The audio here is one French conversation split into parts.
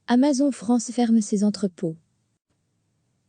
Amazon France ferme ses entrepôts.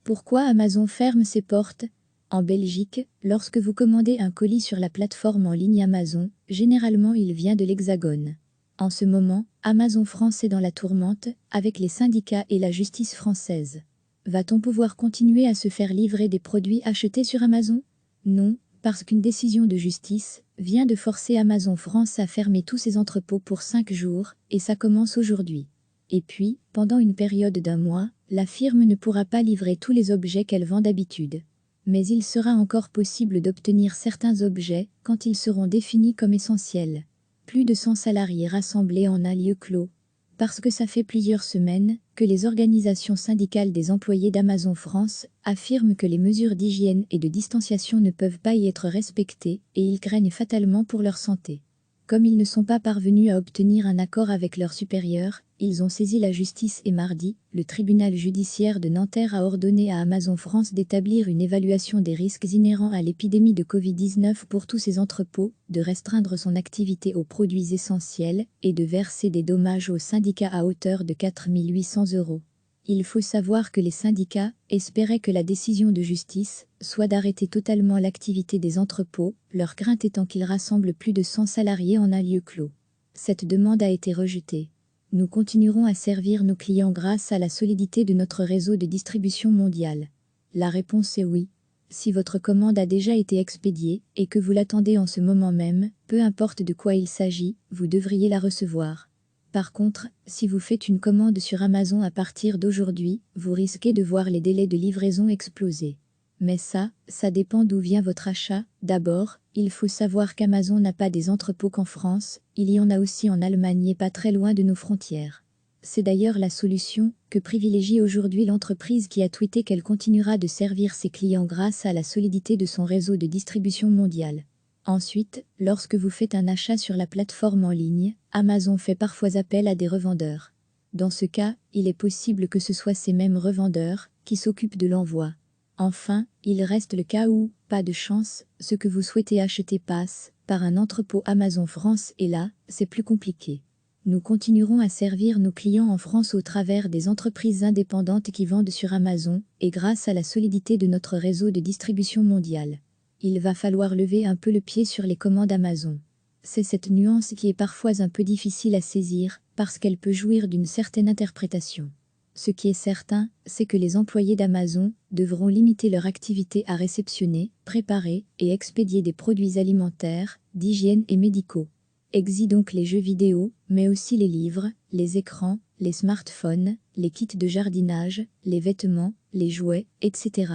Pourquoi Amazon ferme ses portes? En Belgique, lorsque vous commandez un colis sur la plateforme en ligne Amazon, généralement il vient de l'Hexagone. En ce moment, Amazon France est dans la tourmente, avec les syndicats et la justice française. Va-t-on pouvoir continuer à se faire livrer des produits achetés sur Amazon? Non, parce qu'une décision de justice vient de forcer Amazon France à fermer tous ses entrepôts pour 5 jours, et ça commence aujourd'hui. Et puis, pendant une période d'1 mois, la firme ne pourra pas livrer tous les objets qu'elle vend d'habitude. Mais il sera encore possible d'obtenir certains objets quand ils seront définis comme essentiels. Plus de 100 salariés rassemblés en un lieu clos. Parce que ça fait plusieurs semaines que les organisations syndicales des employés d'Amazon France affirment que les mesures d'hygiène et de distanciation ne peuvent pas y être respectées et ils craignent fatalement pour leur santé. Comme ils ne sont pas parvenus à obtenir un accord avec leurs supérieurs, ils ont saisi la justice et mardi, le tribunal judiciaire de Nanterre a ordonné à Amazon France d'établir une évaluation des risques inhérents à l'épidémie de Covid-19 pour tous ses entrepôts, de restreindre son activité aux produits essentiels et de verser des dommages aux syndicats à hauteur de 4 800 €. Il faut savoir que les syndicats espéraient que la décision de justice soit d'arrêter totalement l'activité des entrepôts, leur crainte étant qu'ils rassemblent plus de 100 salariés en un lieu clos. Cette demande a été rejetée. Nous continuerons à servir nos clients grâce à la solidité de notre réseau de distribution mondiale. La réponse est oui. Si votre commande a déjà été expédiée et que vous l'attendez en ce moment même, peu importe de quoi il s'agit, vous devriez la recevoir. Par contre, si vous faites une commande sur Amazon à partir d'aujourd'hui, vous risquez de voir les délais de livraison exploser. Mais ça dépend d'où vient votre achat. D'abord, il faut savoir qu'Amazon n'a pas des entrepôts qu'en France, il y en a aussi en Allemagne et pas très loin de nos frontières. C'est d'ailleurs la solution que privilégie aujourd'hui l'entreprise qui a tweeté qu'elle continuera de servir ses clients grâce à la solidité de son réseau de distribution mondiale. Ensuite, lorsque vous faites un achat sur la plateforme en ligne, Amazon fait parfois appel à des revendeurs. Dans ce cas, il est possible que ce soit ces mêmes revendeurs qui s'occupent de l'envoi. Enfin, il reste le cas où, pas de chance, ce que vous souhaitez acheter passe par un entrepôt Amazon France et là, c'est plus compliqué. Nous continuerons à servir nos clients en France au travers des entreprises indépendantes qui vendent sur Amazon et grâce à la solidité de notre réseau de distribution mondiale. Il va falloir lever un peu le pied sur les commandes Amazon. C'est cette nuance qui est parfois un peu difficile à saisir parce qu'elle peut jouir d'une certaine interprétation. Ce qui est certain, c'est que les employés d'Amazon devront limiter leur activité à réceptionner, préparer et expédier des produits alimentaires, d'hygiène et médicaux. Exit donc les jeux vidéo, mais aussi les livres, les écrans, les smartphones, les kits de jardinage, les vêtements, les jouets, etc.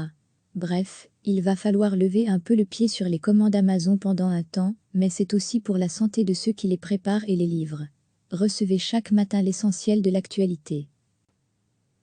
Bref, il va falloir lever un peu le pied sur les commandes Amazon pendant un temps, mais c'est aussi pour la santé de ceux qui les préparent et les livrent. Recevez chaque matin l'essentiel de l'actualité.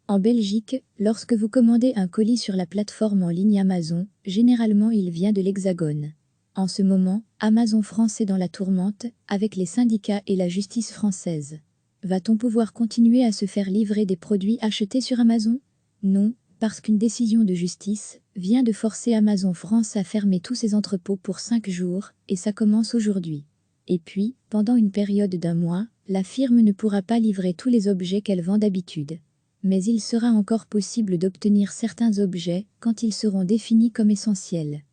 En Belgique, lorsque vous commandez un colis sur la plateforme en ligne Amazon, généralement il vient de l'Hexagone. En ce moment, Amazon France est dans la tourmente, avec les syndicats et la justice française. Va-t-on pouvoir continuer à se faire livrer des produits achetés sur Amazon? Non, parce qu'une décision de justice vient de forcer Amazon France à fermer tous ses entrepôts pour 5 jours, et ça commence aujourd'hui. Et puis, pendant une période d'1 mois, la firme ne pourra pas livrer tous les objets qu'elle vend d'habitude. Mais il sera encore possible d'obtenir certains objets quand ils seront définis comme essentiels.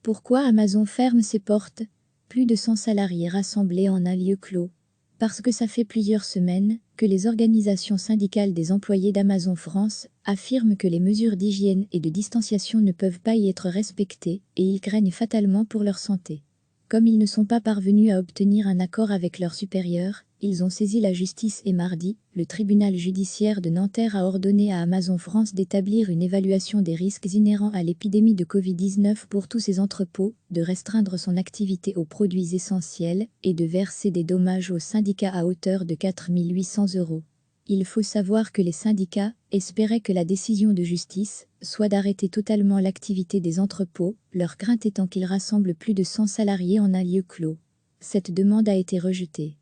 Pourquoi Amazon ferme ses portes? Plus de 100 salariés rassemblés en un lieu clos. Parce que ça fait plusieurs semaines que les organisations syndicales des employés d'Amazon France affirment que les mesures d'hygiène et de distanciation ne peuvent pas y être respectées et ils craignent fatalement pour leur santé. Comme ils ne sont pas parvenus à obtenir un accord avec leurs supérieurs, ils ont saisi la justice et mardi, le tribunal judiciaire de Nanterre a ordonné à Amazon France d'établir une évaluation des risques inhérents à l'épidémie de Covid-19 pour tous ses entrepôts, de restreindre son activité aux produits essentiels et de verser des dommages aux syndicats à hauteur de 4 800 €. Il faut savoir que les syndicats espéraient que la décision de justice soit d'arrêter totalement l'activité des entrepôts, leur crainte étant qu'ils rassemblent plus de 100 salariés en un lieu clos. Cette demande a été rejetée.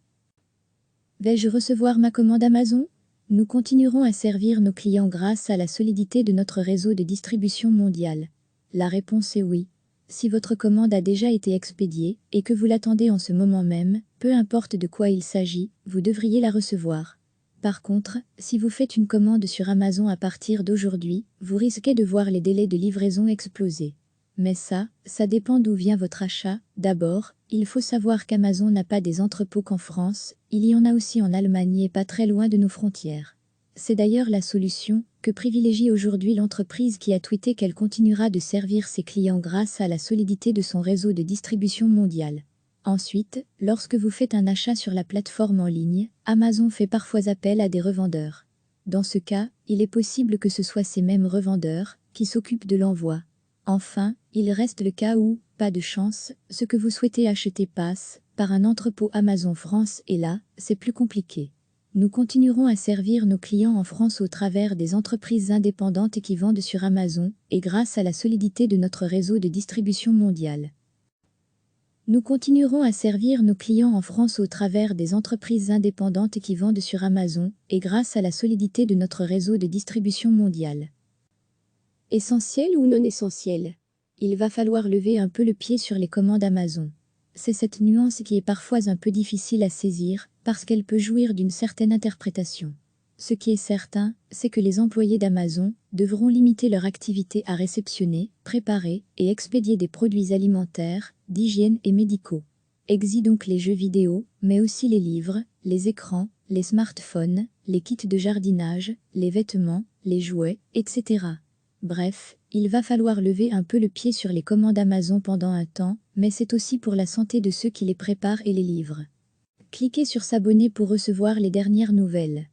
Vais-je recevoir ma commande Amazon? Nous continuerons à servir nos clients grâce à la solidité de notre réseau de distribution mondiale. La réponse est oui. Si votre commande a déjà été expédiée et que vous l'attendez en ce moment même, peu importe de quoi il s'agit, vous devriez la recevoir. Par contre, si vous faites une commande sur Amazon à partir d'aujourd'hui, vous risquez de voir les délais de livraison exploser. Mais ça dépend d'où vient votre achat. D'abord, il faut savoir qu'Amazon n'a pas des entrepôts qu'en France, il y en a aussi en Allemagne et pas très loin de nos frontières. C'est d'ailleurs la solution que privilégie aujourd'hui l'entreprise qui a tweeté qu'elle continuera de servir ses clients grâce à la solidité de son réseau de distribution mondiale. Ensuite, lorsque vous faites un achat sur la plateforme en ligne, Amazon fait parfois appel à des revendeurs. Dans ce cas, il est possible que ce soit ces mêmes revendeurs qui s'occupent de l'envoi. Enfin, il reste le cas où, pas de chance, ce que vous souhaitez acheter passe par un entrepôt Amazon France et là, c'est plus compliqué. Nous continuerons à servir nos clients en France au travers des entreprises indépendantes qui vendent sur Amazon et grâce à la solidité de notre réseau de distribution mondiale. Nous continuerons à servir nos clients en France au travers des entreprises indépendantes qui vendent sur Amazon et grâce à la solidité de notre réseau de distribution mondiale. Essentiel ou non essentiel? Il va falloir lever un peu le pied sur les commandes Amazon. C'est cette nuance qui est parfois un peu difficile à saisir parce qu'elle peut jouir d'une certaine interprétation. Ce qui est certain, c'est que les employés d'Amazon devront limiter leur activité à réceptionner, préparer et expédier des produits alimentaires, d'hygiène et médicaux. Exit donc les jeux vidéo, mais aussi les livres, les écrans, les smartphones, les kits de jardinage, les vêtements, les jouets, etc. Bref, il va falloir lever un peu le pied sur les commandes Amazon pendant un temps, mais c'est aussi pour la santé de ceux qui les préparent et les livrent. Cliquez sur s'abonner pour recevoir les dernières nouvelles.